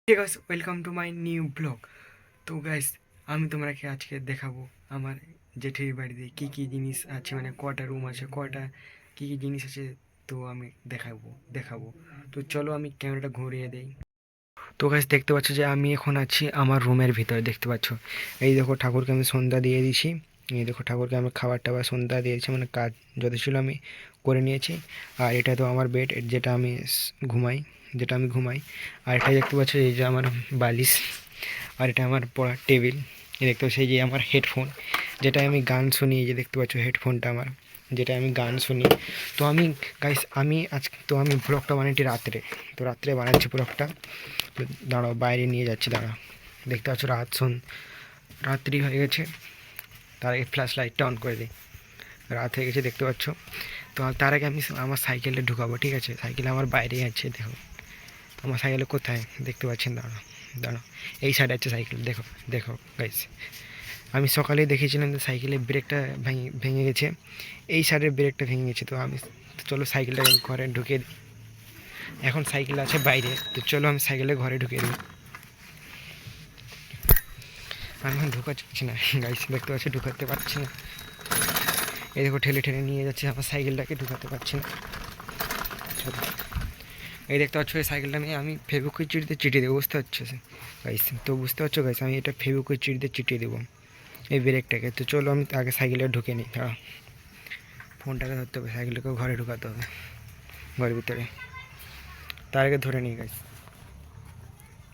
ঠিক আছে, welcome to my new blog. তো গাইস, আমি তোমাকে আজকে দেখাবো আমার জেঠির বাড়িতে কী কী জিনিস আছে, মানে কটা রুম আছে, কটা কী কী জিনিস আছে। তো আমি দেখাবো। তো চলো আমি ক্যামেরাটা ঘুরিয়ে দেই। তো গাইস, দেখতে পাচ্ছ যে আমি এখন আছি আমার রুমের ভিতরে। দেখতে পাচ্ছ, এই দেখো ঠাকুরকে আমি সন্ধ্যা দিয়ে দিয়েছি। এই দেখো ঠাকুরকে আমি খাবার টাবার সন্ধ্যা দিয়েছি, মানে কাজ যত ছিল আমি করে নিয়েছি। আর এটা তো আমার বেড, ঘুমাই ঘুমাই। আর এটা দেখতে পাচ্ছ এই যে আমার বালিশ। আর এটা আমার পড়ার টেবিল। এই দেখতে পাচ্ছ এই যে আমার হেডফোন, যেটা আমি গান শুনি। এই যে দেখতে পাচ্ছ হেডফোনটা আমার, যেটা আমি গান শুনি। তো আমি গাইস, আমি ব্লগটা বানাচ্ছি রাত্রে। তো রাত্রে বানাচ্ছি ব্লগটা। তো দাঁড়াও, বাইরে নিয়ে যাচ্ছি, দাঁড়াও। দেখতে পাচ্ছ রাত্রি হয়ে গেছে। তার আগে ফ্ল্যাশ লাইটটা অন করে দিই। রাত হয়ে গেছে, দেখতে পাচ্ছ। তো তার আগে আমি আমার সাইকেলটা ঢুকাবো, ঠিক আছে? সাইকেল আমার বাইরেই আছে, দেখো। আমার সাইকেলে কোথায় দেখতে পাচ্ছেন? দাঁড়াও দাঁড়াও, এই সাইডে আছে সাইকেল, দেখো দেখো গাইস। আমি সকালে দেখেছিলাম যে সাইকেলের ব্রেকটা ভেঙে গেছে। এই সাইডের ব্রেকটা ভেঙে গেছে। তো চলো সাইকেলটা ঘরে ঢুকিয়ে দিই। এখন সাইকেল আছে বাইরে, তো চলো আমি সাইকেলে ঘরে ঢুকিয়ে দিই। আমি এখন ঢুকাচ্ছি না গাইস, দেখতে পাচ্ছি ঢুকাতে পারছি না। এই দেখো ঠেলে ঠেলে নিয়ে যাচ্ছে, আমার সাইকেলটাকে ঢুকাতে পারছি না। চলো, এই দেখতে পাচ্ছ এই সাইকেলটা আমি ফেভিকুইক চিঠিতে চিটিয়ে দেবো, বুঝতে পারছো গাইস? তো বুঝতে পারছো গাইস, আমি এটা ফেভিকুইক চিঠিতে চিটিয়ে দেবো এই ব্রেকটাকে। তো চলো আমি আগে সাইকেলটা ঢুকে নিই। দাঁড়া, ফোনটাকে ধরতে হবে, সাইকেলটাকে ঘরে ঢুকাতে হবে, ঘরের ভিতরে। তার আগে ধরে নিই গাইস,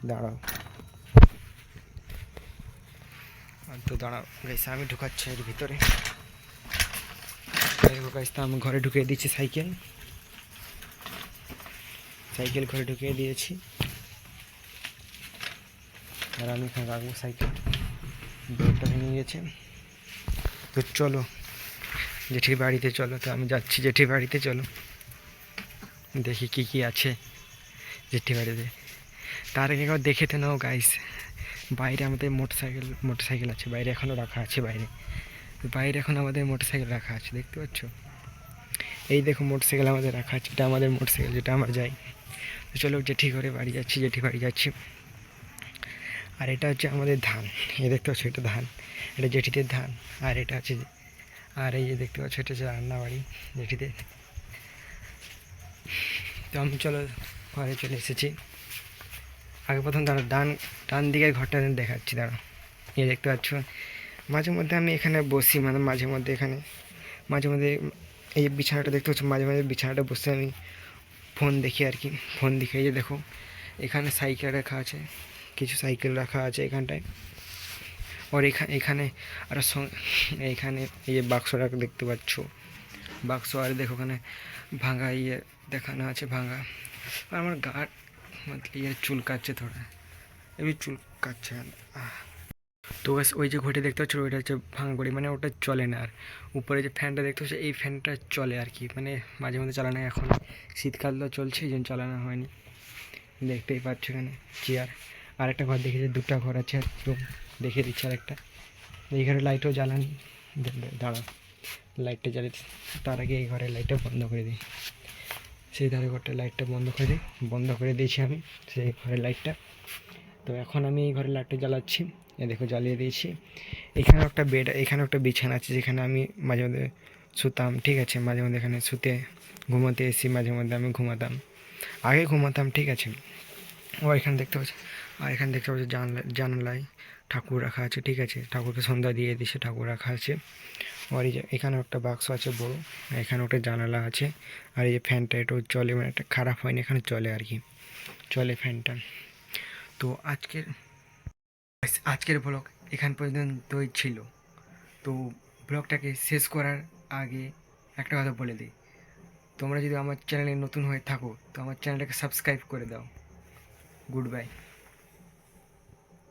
দাঁড়াও। তো দাঁড়াও গাইস, আমি ঢুকাচ্ছি এর ভিতরে। দেখো গাইস, তো আমি ঘরে ঢুকিয়ে দিচ্ছি সাইকেল ঘরে ঢুকিয়ে দিয়েছি। আর আমি এখানে রাখবো সাইকেল, ব্রেকটা ভেঙে গেছে। তো চলো জেঠির বাড়িতে চলো। তো আমি যাচ্ছি জেঠির বাড়িতে, চলো দেখি কি কি আছে জেঠির বাড়িতে। তার আগে একবার দেখে তো নাও গাইস, বাইরে আমাদের মোটরসাইকেল আছে বাইরে, এখনও রাখা আছে বাইরে। বাইরে এখন আমাদের মোটরসাইকেল রাখা আছে, দেখতে পাচ্ছ? এই দেখো মোটরসাইকেল আমাদের রাখা আছে, এটা আমাদের মোটরসাইকেল, যেটা আমরা যাই। তো চলো জেঠি বাড়ি যাচ্ছি। আর এটা হচ্ছে আমাদের ধান, এই দেখতে পাচ্ছ এটা ধান, এটা জেঠিদের ধান। আর এটা আছে, আর এই যে দেখতে পাচ্ছ এটা হচ্ছে রান্নাবাড়ি জেঠিদের। তো আমি চলো ঘরে চলে এসেছি। আগে প্রথম দাঁড়া, ডান দিকের ঘরটা দেখাচ্ছি, দাঁড়া। এই দেখতে পাচ্ছ, মাঝে মধ্যে আমি এখানে বসি, মানে মাঝে মধ্যে এই বিছানাটা দেখতে পাচ্ছ, মাঝে মাঝে বিছানাটা বসে আমি ফোন দেখি আর কি। ফোন দেখে এই যে দেখো, এখানে সাইকেল রাখা আছে, কিছু সাইকেল রাখা আছে এখানটায়। আর এখানে আর এইখানে এই যে বাক্স রাখা দেখতে পাচ্ছ, বাক্স। আর দেখো ওখানে ভাঙা দেখানো আছে, ভাঙা। আর আমার গা চুল কাটছে থোড়া, এমনি চুল কাটছে। তো ব্যাস, ওই যে ঘড়িটা দেখতে পাচ্ছ ওইটা হচ্ছে ভাঙা ঘড়ি, মানে ওটা চলে না। আর উপরে যে ফ্যানটা দেখতে পাচ্ছ, এই ফ্যানটা চলে আর কি, মানে মাঝে মধ্যে চালানো হয়। এখন শীতকাল তো চলছে, এই জন্য চালানো হয়নি। দেখতেই পাচ্ছ এখানে চেয়ার। আর একটা ঘর দেখেছি, দুটো ঘর আছে, রুম দেখিয়ে দিচ্ছে। আর একটা এই ঘরে লাইটও জ্বালানি, দাঁড়া লাইটটা জ্বালিয়ে। তার আগে এই ঘরের লাইটটা বন্ধ করে দিই, সেই ধারে ঘরটার লাইটটা বন্ধ করে দিয়েছি আমি সেই ঘরের লাইটটা। তো এখন আমি এই ঘরের লাইটটা জ্বালাচ্ছি, এ দেখো জ্বালিয়ে দিয়েছি। এখানেও একটা বেড, এখানেও একটা বিছানা আছে, যেখানে আমি মাঝে মধ্যে শুতাম, ঠিক আছে? মাঝে মধ্যে এখানে ঘুমোতে এসি, মাঝে মধ্যে আমি ঘুমাতাম, আগে ঘুমাতাম, ঠিক আছে? ও এখানে দেখতে পাচ্ছি, আর এখানে দেখতে পাচ্ছি জানলায় ঠাকুর রাখা আছে, ঠিক আছে? ঠাকুরকে সন্ধ্যা দিয়ে দিছে, ঠাকুর রাখা আছে। আর এই যে এখানেও একটা বাক্স আছে বড়, এখানে একটা জানালা আছে। আর এই যে ফ্যানটা, এটাও চলে, মানে একটা খারাপ হয়নি, এখানে চলে আর কি, চলে ফ্যানটা। তো আজকের ব্লগ এখান পর্যন্তই ছিল। তো ব্লগটাকে শেষ করার আগে একটা কথা বলে দিই, তোমরা যদি আমার চ্যানেলে নতুন হয়ে থাকো তো আমার চ্যানেলটাকে সাবস্ক্রাইব করে দাও। Good bye.